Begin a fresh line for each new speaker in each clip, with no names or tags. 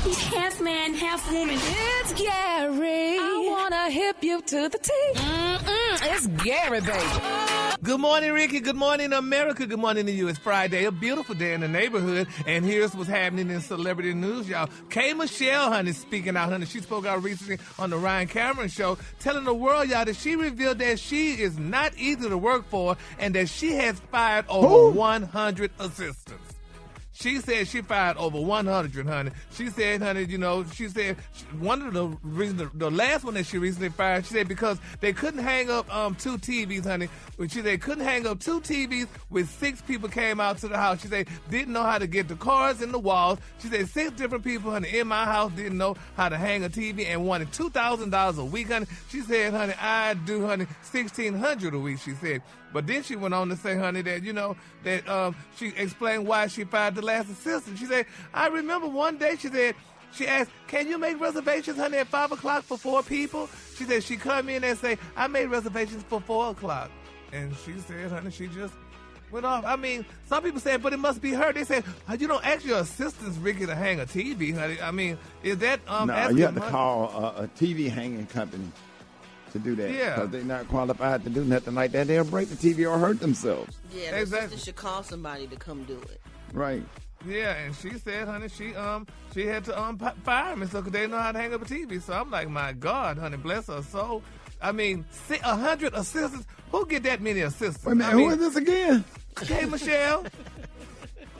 He's half man, half woman.
It's Gary. I wanna hip you to the T. It's Gary, baby.
Good morning, Rickey. Good morning, America. Good morning to you. It's Friday, a beautiful day in the neighborhood. And here's what's happening in celebrity news, y'all. K. Michelle, honey, speaking out, honey. She spoke out recently on the Ryan Cameron show, telling the world, y'all, that she revealed that she is not easy to work for and that she has fired over 100 assistants. She said she fired over 100, honey. She said, honey, she said one of the reasons, the last one that she recently fired, she said because they couldn't hang up 2 TVs, honey. She said they couldn't hang up 2 TVs when 6 people came out to the house. She said didn't know how to get the cords in the walls. She said 6 different people, honey, in my house didn't know how to hang a TV and wanted $2,000 a week, honey. She said, honey, I do, honey, $1,600 a week, she said. But then she went on to say, honey, that, she explained why she fired the last assistant. She said, I remember one day, she asked, can you make reservations, honey, at 5 o'clock for 4 people? She said she come in and say, I made reservations for 4 o'clock. And she said, honey, she just went off. I mean, some people said, but it must be her. They said, you don't ask your assistants, Rickey, to hang a TV, honey. I mean, is that
No, you have to call a TV hanging company to do that.
Yeah.
Because they're not qualified to do nothing like that. They'll break the TV or hurt themselves.
Yeah, the
exactly.
should call somebody to come do it.
Right.
Yeah, and she said, honey, she had to fire me because they didn't know how to hang up a TV. So I'm like, my God, honey, bless her soul. I mean, 100 assistants. Who get that many assistants?
Wait a minute, who is this again?
Hey, Michelle.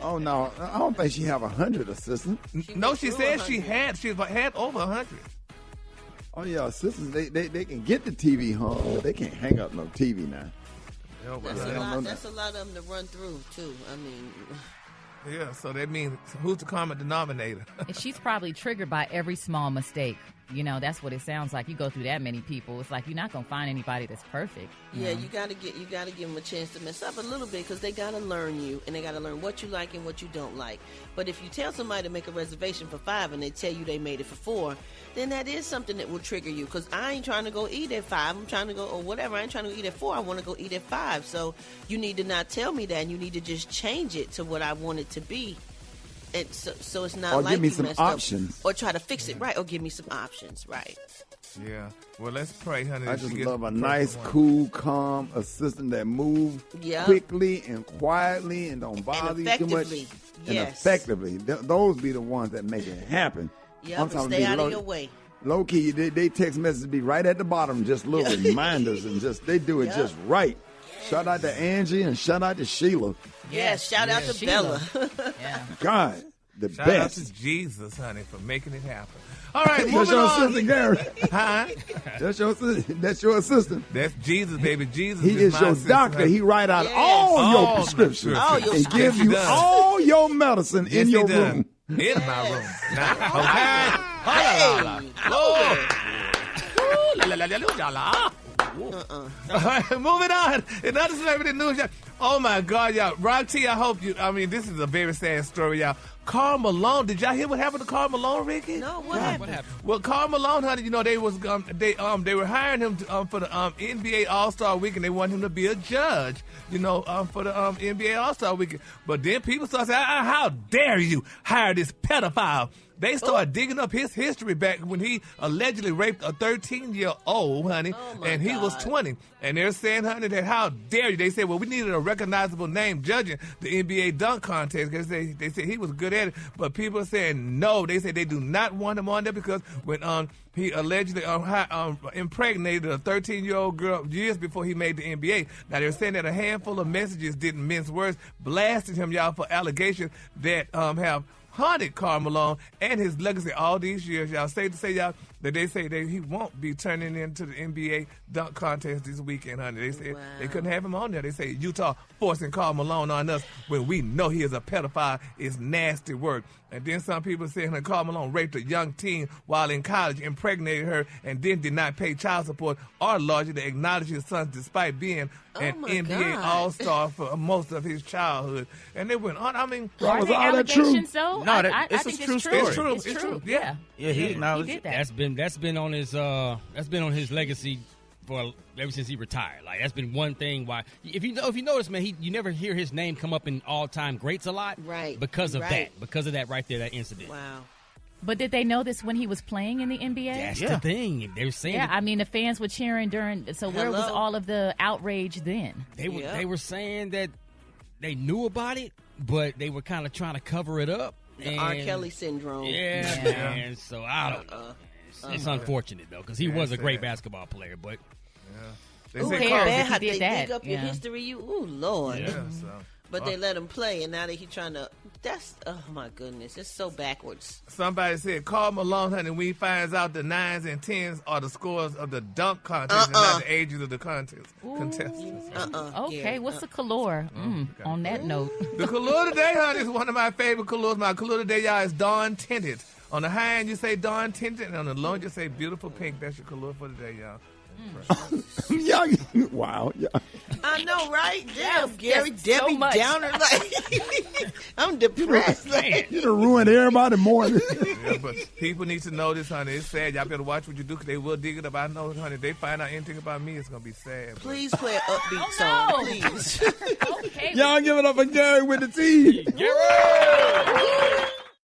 Oh no, I don't think she have 100 assistants.
No, she said she had over 100.
Oh yeah, assistants. They can get the TV hung, but they can't hang up no TV now.
That's a lot of them to run through too. I mean.
Yeah, so that means who's the common denominator?
And she's probably triggered by every small mistake. That's what it sounds like. You go through that many people, it's like you're not gonna find anybody that's perfect.
Yeah, you gotta give them a chance to mess up a little bit because they gotta learn you and they gotta learn what you like and what you don't like. But if you tell somebody to make a reservation for 5 and they tell you they made it for 4, then that is something that will trigger you. Because I ain't trying to go eat at 5. I'm trying to go or whatever. I ain't trying to go eat at 4. I want to go eat at 5. So you need to not tell me that, and you need to just change it to what I want it to be. And so it's not
or
like
give me
you
some
messed
options.
up. Or try to fix it right. Or give me some options, right?
Yeah. Well, let's pray, honey.
I just love a nice, cool, calm assistant that moves quickly and quietly and don't bother you too much.
Yes.
And effectively. Those be the ones that make it happen.
Yeah, stay out of your way.
Low key, they text messages be right at the bottom, just little reminders, and they do it just right. Shout out to Angie and shout out to Sheila.
Yes, shout out to Bella.
God, the
shout
best.
Shout out to Jesus, honey, for making it happen. All right, moving
that's your
on.
Assistant, Gary.
Huh?
That's your assistant.
That's Jesus, baby. Jesus
He is your doctor.
Honey.
He write out all your prescriptions and give you all your medicine in your room.
In my room. All right, moving on. Another celebrity news, y'all. Oh my God, y'all. Rock T, this is a very sad story, y'all. Karl Malone, did y'all hear what happened to Karl Malone, Rickey?
No, what happened?
Well, Karl Malone, honey, they were hiring him for the NBA All-Star Weekend. They wanted him to be a judge, for the NBA All-Star Weekend. But then people started saying, how dare you hire this pedophile? They started digging up his history back when he allegedly raped a 13-year-old, honey, and he was 20. And they're saying, honey, that how dare you? They said, well, we needed a recognizable name judging the NBA dunk contest because they said he was good at it. But people are saying no. They said they do not want him on there because when he allegedly impregnated a 13-year-old girl years before he made the NBA. Now, they're saying that a handful of messages didn't mince words, blasted him, y'all, for allegations that have haunted Karl Malone and his legacy all these years, y'all. Y'all, that they say that he won't be turning into the NBA dunk contest this weekend, honey. They say they couldn't have him on there. They say Utah forcing Karl Malone on us when we know he is a pedophile is nasty work. And then some people saying that Karl Malone raped a young teen while in college, impregnated her, and then did not pay child support or largely to acknowledge his son despite being an NBA All-Star for most of his childhood. And they went on. I mean,
are they allegations, though?
No,
I
it's
think
a true
it's
story.
It's true.
Yeah, he acknowledged
he did that.
That's been on his legacy for ever since he retired. Like that's been one thing why if you notice, man, you never hear his name come up in all-time greats a lot,
right?
Because of that right there, that incident.
Wow.
But did they know this when he was playing in the NBA?
That's the thing. They were saying.
Yeah, I mean, the fans were cheering during. So where was all of the outrage then?
They were saying that they knew about it, but they were kind of trying to cover it up.
The R. Kelly syndrome.
Yeah, man. So I don't know. It's unfortunate though, because he was a great basketball player, but.
They say how they dig up your history. Ooh, Lord.
Yeah, so.
But they let him play, and now that he's trying to. That's oh my goodness, it's so backwards.
Somebody said Karl Malone, honey, when he finds out the 9s and 10s are the scores of the dunk contest and not the ages of the contestants.
Okay, Gary, what's the color? On that note,
the color today, honey, is one of my favorite colors. My color today, y'all, is dawn tinted. On the high end, you say dawn tinted, and on the low end, you say beautiful pink. That's your color for today, y'all.
Wow. Yeah.
I know, right? Damn, Gary, Debbie
so
Downer. Like, I'm depressed.
You done ruined everybody's morning.
Yeah, but people need to know this, honey. It's sad. Y'all better watch what you do, because they will dig it up. I know, honey. If they find out anything about me, it's going to be sad.
Please play an upbeat song, please.
Okay.
Y'all give it up for Gary with the T.
Gary!